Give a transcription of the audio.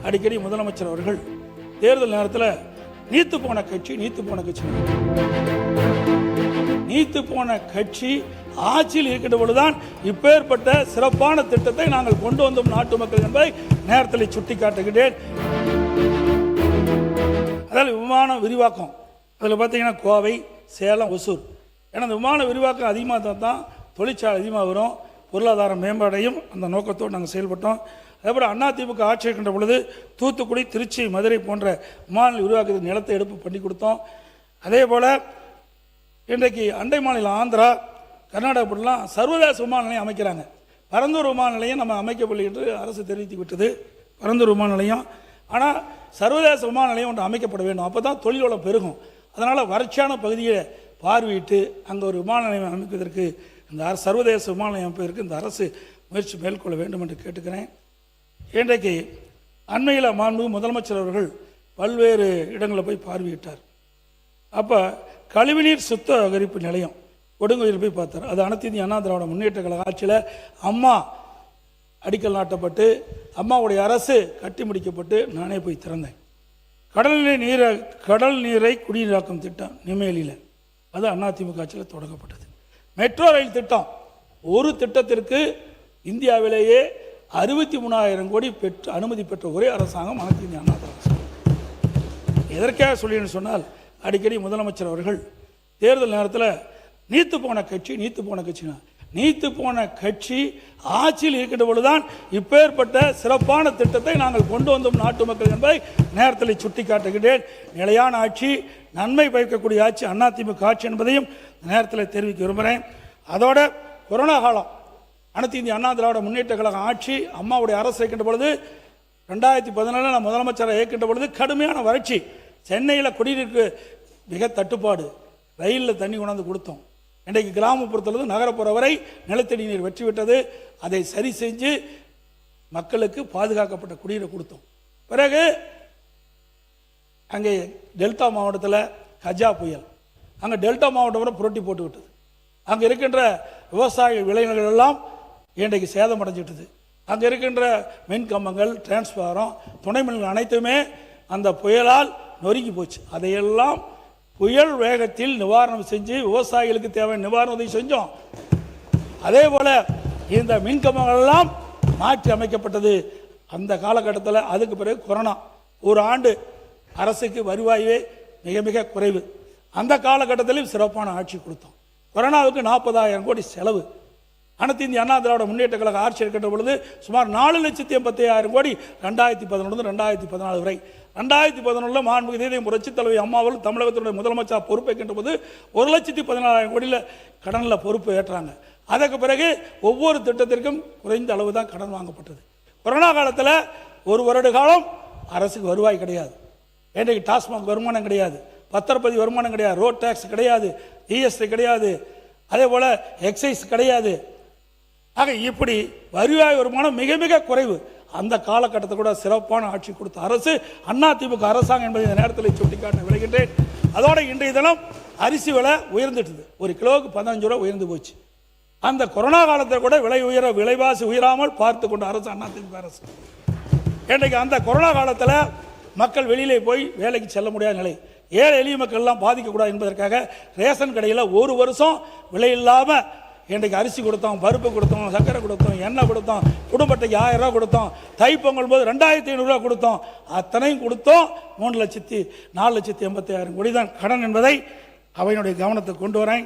அடிக்கடி முதலமைச்சர் அவர்கள் தேர்தல் நேரத்தில் நீத்து போன கட்சி ஆட்சியில் இருக்கின்ற பொழுதுதான் இப்பேற்பட்ட சிறப்பான திட்டத்தை நாங்கள் கொண்டு வந்தோம் நாட்டு மக்கள் என்பதை நேரத்தில் சுட்டிக்காட்டுகிறேன். அதாவது விமான விரிவாக்கம், அதில் பார்த்தீங்கன்னா கோவை, சேலம், ஒசூர், ஏன்னா அந்த விமான விரிவாக்கம் அதிகமாக தான் தொழிற்சாலை அதிகமாக வரும், பொருளாதார மேம்பாடையும் அந்த நோக்கத்தோடு நாங்கள் செயல்பட்டோம். அதேபோல் அதிமுக ஆட்சி இருக்கின்ற பொழுது தூத்துக்குடி, திருச்சி, மதுரை போன்ற விமான விரிவாக்கத்துக்கு நிலத்தை எடுப்பு பண்ணி கொடுத்தோம். அதே போல் இன்றைக்கு அண்டை மாநிலம் ஆந்திரா, கர்நாடகா போலாம் சர்வதேச விமான நிலையம் அமைக்கிறாங்க. பரந்தூர் விமான நிலையம் நம்ம அமைக்கப்படலை என்று அரசு தெரிவித்து விட்டது. பரந்தூர் விமான நிலையம், ஆனால் சர்வதேச விமான நிலையம் ஒன்று அமைக்கப்பட வேண்டும், அப்போ தான் தொழில் வளம் பெருகும். அதனால் வறட்சியான பகுதியை பார்வையிட்டு அங்கே ஒரு விமான நிலையம் அமைப்பதற்கு, இந்த சர்வதேச விமான நிலையம் அமைப்பதற்கு இந்த அரசு முயற்சி மேற்கொள்ள வேண்டும் என்று கேட்டுக்கிறேன். இன்றைக்கு அண்மையில் மாண்பு முதலமைச்சர் அவர்கள் பல்வேறு இடங்களில் போய் பார்வையிட்டார். அப்போ கழிவுநீர் சுத்திகரிப்பு நிலையம் கொடுங்கோயில் போய் பார்த்தார். அது அனைத்து இந்திய அண்ணா திராவிட முன்னேற்ற கழக ஆட்சியில் அம்மா அடிக்கல் நாட்டப்பட்டு அம்மாவுடைய அரசு கட்டி முடிக்கப்பட்டு நானே போய் திறந்தேன். கடல் நீரை குடிநீராக்கும் திட்டம் நெம்மேலியில், அது அதிமுக ஆட்சியில் தொடங்கப்பட்டது. மெட்ரோ ரயில் திட்டம், ஒரு திட்டத்திற்கு இந்தியாவிலேயே 63,000 கோடி பெற்று அனுமதி பெற்ற ஒரே அரசாங்கம் அனைத்து இந்திய அண்ணா திராவிட அரசு. எதற்காக சொல்லின்னு சொன்னால், அடிக்கடி முதலமைச்சர் அவர்கள் தேர்தல் நேரத்தில் நீத்து போன கட்சி ஆட்சியில் இருக்கின்ற பொழுதுதான் இப்பேற்பட்ட சிறப்பான திட்டத்தை நாங்கள் கொண்டு வந்தோம் நாட்டு மக்கள் என்பதை நேரத்தில் சுட்டிக்காட்டுகிறேன். நிலையான ஆட்சி, நன்மை பயக்கக்கூடிய ஆட்சி அதிமுக ஆட்சி என்பதையும் நேரத்தில் தெரிவிக்க விரும்புகிறேன். அதோட கொரோனா காலம், அனைத்து இந்திய அண்ணா திராவிட முன்னேற்ற கழக ஆட்சி அம்மாவுடைய அரசு இருக்கின்ற பொழுது 2014 நான் முதலமைச்சரை இயக்கின்ற பொழுது கடுமையான வறட்சி, சென்னையில் குடிநீருக்கு மிக தட்டுப்பாடு, ரயிலில் தண்ணி கொண்டாந்து கொடுத்தோம். இன்றைக்கு கிராமப்புறத்திலிருந்து நகரப்புற வரை நிலத்தடி நீர் வெற்றி விட்டது. அதை சரி செஞ்சு மக்களுக்கு பாதுகாக்கப்பட்ட குடிநீரை கொடுத்தோம். பிறகு அங்கே டெல்டா மாவட்டத்தில் கஜா புயல், அங்கே டெல்டா மாவட்டம் வரை புரட்டி போட்டு விட்டது. அங்கே இருக்கின்ற விவசாய விளைநிலங்கள் எல்லாம் இன்றைக்கு சேதம் அடைஞ்சிட்டது. அங்கே இருக்கின்ற மின்கம்பங்கள், டிரான்ஸ்பாரம், துணை மின்கள் அனைத்துமே அந்த புயலால் நொறுங்கி போச்சு. அதையெல்லாம் புயல் வேகத்தில் நிவாரணம் செஞ்சு விவசாயிகளுக்கு தேவையான நிவாரண உதவி செஞ்சோம். அதே போல இந்த மின்கம்பங்கள் எல்லாம் மாற்றி அமைக்கப்பட்டது அந்த காலகட்டத்தில். அதுக்கு பிறகு கொரோனா, ஒரு ஆண்டு அரசுக்கு வருவாயே மிக மிக குறைவு. அந்த காலகட்டத்திலும் சிறப்பான ஆட்சி கொடுத்தோம். கொரோனாவுக்கு 40,000 கோடி செலவு. அனைத்து இந்திய அண்ணா திராவிட முன்னேற்ற கழக ஆட்சி இருக்கின்ற பொழுது சுமார் 4,85,000 கோடி 2011 2014 வரை. 2011 மாண்புமிகு புரட்சித் தலைவி அம்மாவில் தமிழகத்தினுடைய முதலமைச்சர் பொறுப்பேற்கின்ற போது 1,14,000 கோடியில் கடனில் பொறுப்பு ஏற்றாங்க. அதற்கு பிறகு ஒவ்வொரு திட்டத்திற்கும் குறைந்த அளவு தான் கடன் வாங்கப்பட்டது. கொரோனா காலத்தில் ஒரு வருட காலம் அரசுக்கு வருவாய் கிடையாது. இன்றைக்கு டாஸ்மாக் வருமானம் கிடையாது, பத்திரப்பதிவு வருமானம் கிடையாது, ரோட் டேக்ஸ் கிடையாது, ஜிஎஸ்டி கிடையாது, அதே போல் எக்ஸைஸ் கிடையாது. ஆக இப்படி வருவாய் வருமானம் மிக மிக குறைவு. அந்த காலகட்டத்தை கூட சிறப்பான ஆட்சி கொடுத்த அரசு அதிமுக அரசாங்கம் என்பதை இந்த நேரத்தில் சுட்டிக்காட்ட விளைகின்றேன். அதோட இன்றைய தினம் அரிசி விலை உயர்ந்துட்டது, ஒரு கிலோவுக்கு 15 ரூபா உயர்ந்து போச்சு. அந்த கொரோனா காலத்தில் கூட விலைவாசி உயராமல் பார்த்து கொண்ட அரசு அதிமுக அரசு. இன்றைக்கு அந்த கொரோனா காலத்தில் மக்கள் வெளியிலே போய் வேலைக்கு செல்ல முடியாத நிலை, ஏழை எளிய மக்கள் எல்லாம் பாதிக்கக்கூடாது என்பதற்காக ரேஷன் கடையில் ஒரு வருஷம் விலை இல்லாமல் இன்றைக்கு அரிசி கொடுத்தோம், பருப்பு கொடுத்தோம், சர்க்கரை கொடுத்தோம், எண்ணெய் கொடுத்தோம், குடும்பத்துக்கு 1000 ரூபா கொடுத்தோம், தைப்பொங்கல் போது 2,500 ரூபா கொடுத்தோம். அத்தனையும் கொடுத்தோம். 3,04,86,000 கோடி தான் கடன் என்பதை அவையினுடைய கவனத்தை கொண்டு வரேன்.